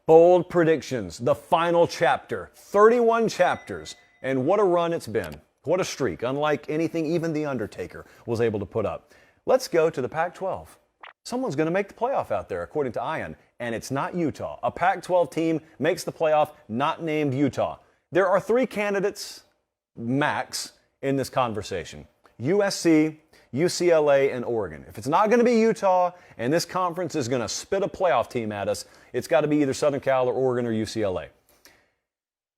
Bold predictions, the final chapter, 31 chapters, and what a run it's been. What a streak, unlike anything even The Undertaker was able to put up. Let's go to the Pac-12. Someone's going to make the playoff out there, according to Ian, and it's not Utah. A Pac-12 team makes the playoff, not named Utah. There are 3 candidates, max, in this conversation. USC, UCLA, and Oregon. If it's not going to be Utah, and this conference is going to spit a playoff team at us, it's got to be either Southern Cal or Oregon or UCLA.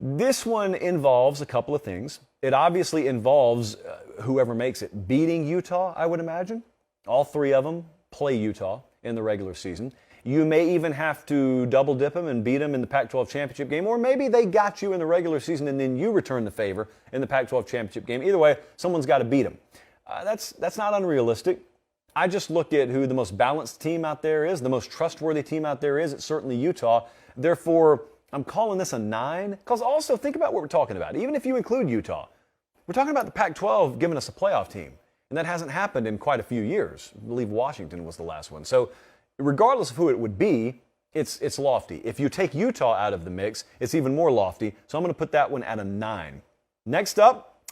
This one involves a couple of things. It obviously involves whoever makes it beating Utah, I would imagine. All 3 of them play Utah in the regular season. You may even have to double dip them and beat them in the Pac-12 championship game, or maybe they got you in the regular season and then you return the favor in the Pac-12 championship game. Either way, someone's got to beat them. That's not unrealistic. I just look at who the most balanced team out there is, the most trustworthy team out there is. It's certainly Utah. Therefore, I'm calling this a 9, because also think about what we're talking about. Even if you include Utah, we're talking about the Pac-12 giving us a playoff team, and that hasn't happened in quite a few years. I believe Washington was the last one. So regardless of who it would be, it's lofty. If you take Utah out of the mix, it's even more lofty. So I'm going to put that one at a 9. Next up,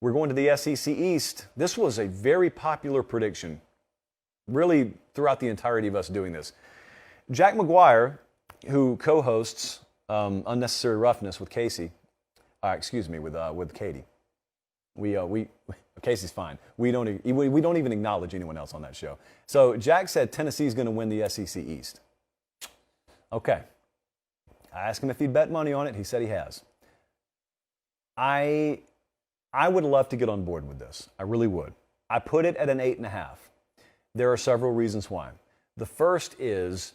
we're going to the SEC East. This was a very popular prediction, really throughout the entirety of us doing this. Jack McGuire, who co-hosts Unnecessary Roughness with Casey, with Katie. Casey's fine. We don't even acknowledge anyone else on that show. So Jack said Tennessee's going to win the SEC East. Okay. I asked him if he'd bet money on it. He said he has. I would love to get on board with this. I really would. I put it at an 8.5. There are several reasons why. The first is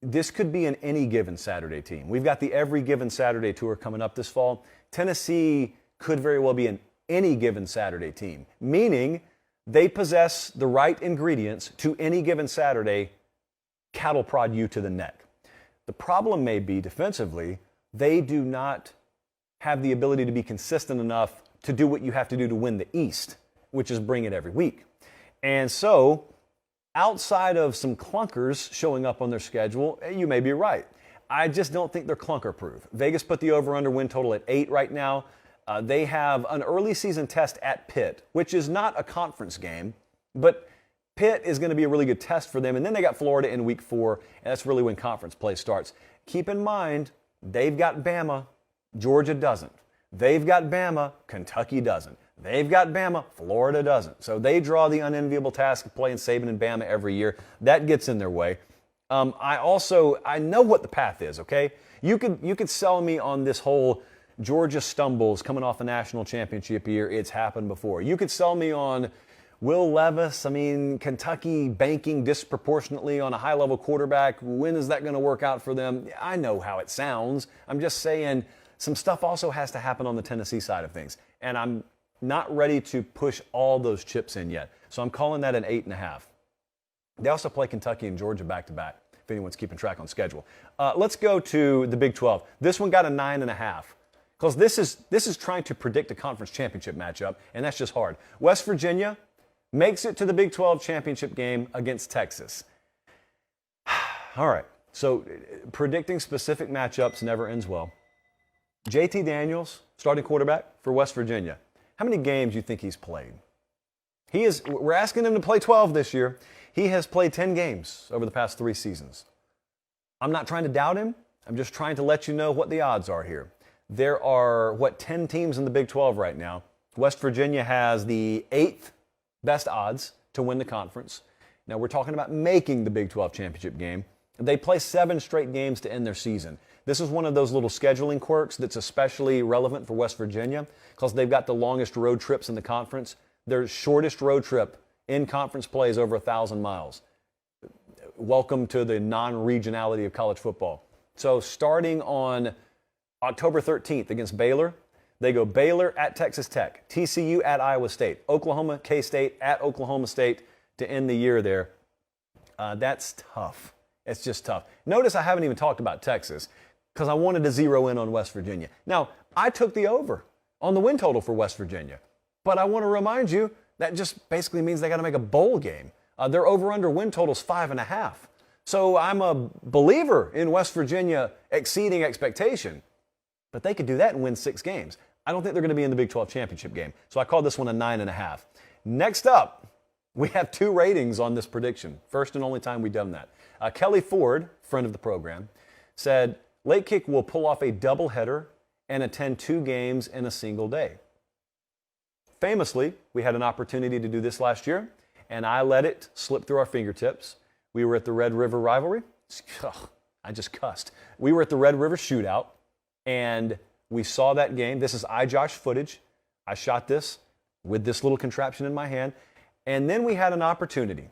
this could be an any given Saturday team. We've got the Every Given Saturday tour coming up this fall. Tennessee could very well be an any given Saturday team, meaning they possess the right ingredients to any given Saturday cattle prod you to the neck. The problem may be defensively, they do not have the ability to be consistent enough to do what you have to do to win the East, which is bring it every week. And so, outside of some clunkers showing up on their schedule, you may be right. I just don't think they're clunker-proof. Vegas put the over-under win total at 8 right now. They have an early season test at Pitt, which is not a conference game, but Pitt is going to be a really good test for them. And then they got Florida in week 4, and that's really when conference play starts. Keep in mind, they've got Bama, Georgia doesn't. They've got Bama, Kentucky doesn't. They've got Bama, Florida doesn't. So they draw the unenviable task of playing Saban and Bama every year. That gets in their way. I know what the path is, okay? You could sell me on this whole Georgia stumbles coming off a national championship year. It's happened before. You could sell me on Will Levis. Kentucky banking disproportionately on a high-level quarterback. When is that going to work out for them? I know how it sounds. I'm just saying some stuff also has to happen on the Tennessee side of things. And I'm not ready to push all those chips in yet. So I'm calling that an 8.5. They also play Kentucky and Georgia back-to-back, if anyone's keeping track on schedule. Let's go to the Big 12. This one got a 9.5. Because this is trying to predict a conference championship matchup, and that's just hard. West Virginia makes it to the Big 12 championship game against Texas. All right, so predicting specific matchups never ends well. JT Daniels, starting quarterback for West Virginia. How many games do you think he's played? We're asking him to play 12 this year. He has played 10 games over the past 3 seasons. I'm not trying to doubt him. I'm just trying to let you know what the odds are here. There are, 10 teams in the Big 12 right now. West Virginia has the 8th best odds to win the conference. Now, we're talking about making the Big 12 championship game. They play 7 straight games to end their season. This is one of those little scheduling quirks that's especially relevant for West Virginia because they've got the longest road trips in the conference. Their shortest road trip in conference play is over 1,000 miles. Welcome to the non-regionality of college football. So starting on October 13th against Baylor, they go Baylor at Texas Tech, TCU at Iowa State, Oklahoma, K-State at Oklahoma State to end the year there. That's tough. It's just tough. Notice I haven't even talked about Texas because I wanted to zero in on West Virginia. Now, I took the over on the win total for West Virginia, but I want to remind you that just basically means they got to make a bowl game. Their over-under win total is 5.5. So I'm a believer in West Virginia exceeding expectation. But they could do that and win 6 games. I don't think they're going to be in the Big 12 championship game. So I called this one a 9.5. Next up, we have 2 ratings on this prediction. First and only time we've done that. Kelly Ford, friend of the program, said Late Kick will pull off a doubleheader and attend 2 games in a single day. Famously, we had an opportunity to do this last year, and I let it slip through our fingertips. We were at the Red River rivalry. I just cussed. We were at the Red River shootout, and we saw that game. This is iJosh footage. I shot this with this little contraption in my hand. And then we had an opportunity.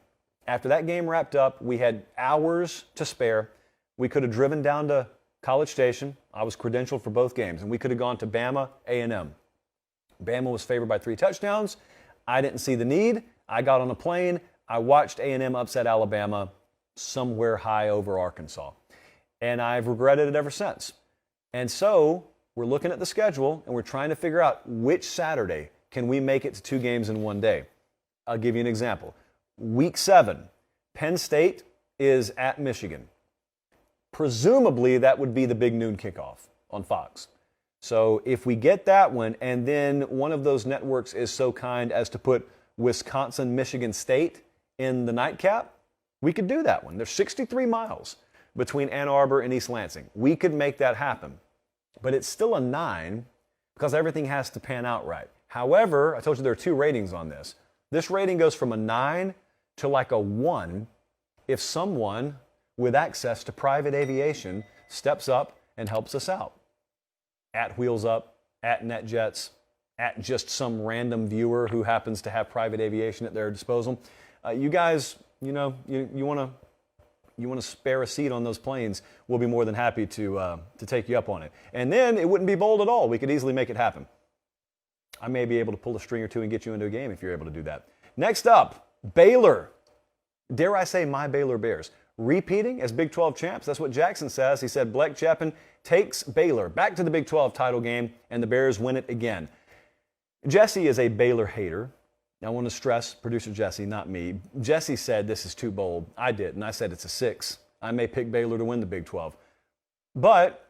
After that game wrapped up, we had hours to spare. We could have driven down to College Station. I was credentialed for both games, and we could have gone to Bama A&M. Bama was favored by 3 touchdowns. I didn't see the need. I got on a plane. I watched A&M upset Alabama somewhere high over Arkansas. And I've regretted it ever since. And so we're looking at the schedule, and we're trying to figure out which Saturday can we make it to 2 games in one day. I'll give you an example. Week 7, Penn State is at Michigan. Presumably, that would be the big noon kickoff on Fox. So if we get that one, and then one of those networks is so kind as to put Wisconsin-Michigan State in the nightcap, we could do that one. There's 63 miles between Ann Arbor and East Lansing. We could make that happen. But it's still a 9 because everything has to pan out right. However, I told you there are 2 ratings on this. This rating goes from a 9 to like a 1 if someone with access to private aviation steps up and helps us out. At Wheels Up, at NetJets, at just some random viewer who happens to have private aviation at their disposal. You guys, you want to spare a seat on those planes, we'll be more than happy to take you up on it. And then it wouldn't be bold at all. We could easily make it happen. I may be able to pull a string or 2 and get you into a game if you're able to do that. Next up, Baylor. Dare I say my Baylor Bears. Repeating as Big 12 champs. That's what Jackson says. He said Blake Chapin takes Baylor back to the Big 12 title game, and the Bears win it again. Jesse is a Baylor hater. I want to stress producer Jesse, not me. Jesse said this is too bold. I did, and I said it's a 6. I may pick Baylor to win the Big 12. But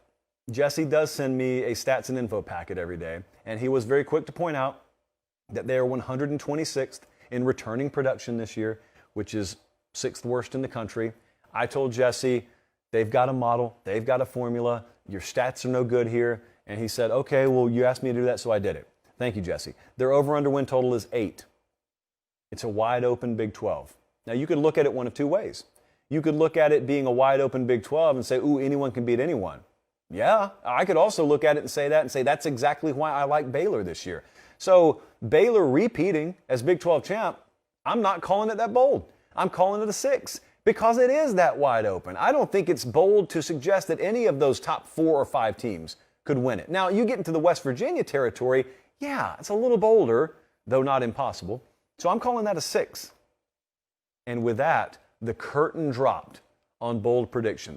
Jesse does send me a stats and info packet every day, and he was very quick to point out that they are 126th in returning production this year, which is 6th worst in the country. I told Jesse, they've got a model, they've got a formula, your stats are no good here. And he said, okay, well, you asked me to do that, so I did it. Thank you, Jesse. Their over-under win total is 8. It's a wide-open Big 12. Now, you could look at it one of 2 ways. You could look at it being a wide-open Big 12 and say, ooh, anyone can beat anyone. Yeah, I could also look at it and say that's exactly why I like Baylor this year. So Baylor repeating as Big 12 champ, I'm not calling it that bold. I'm calling it a 6 because it is that wide open. I don't think it's bold to suggest that any of those top 4 or 5 teams could win it. Now, you get into the West Virginia territory, yeah, it's a little bolder, though not impossible. So I'm calling that a 6. And with that, the curtain dropped on bold predictions.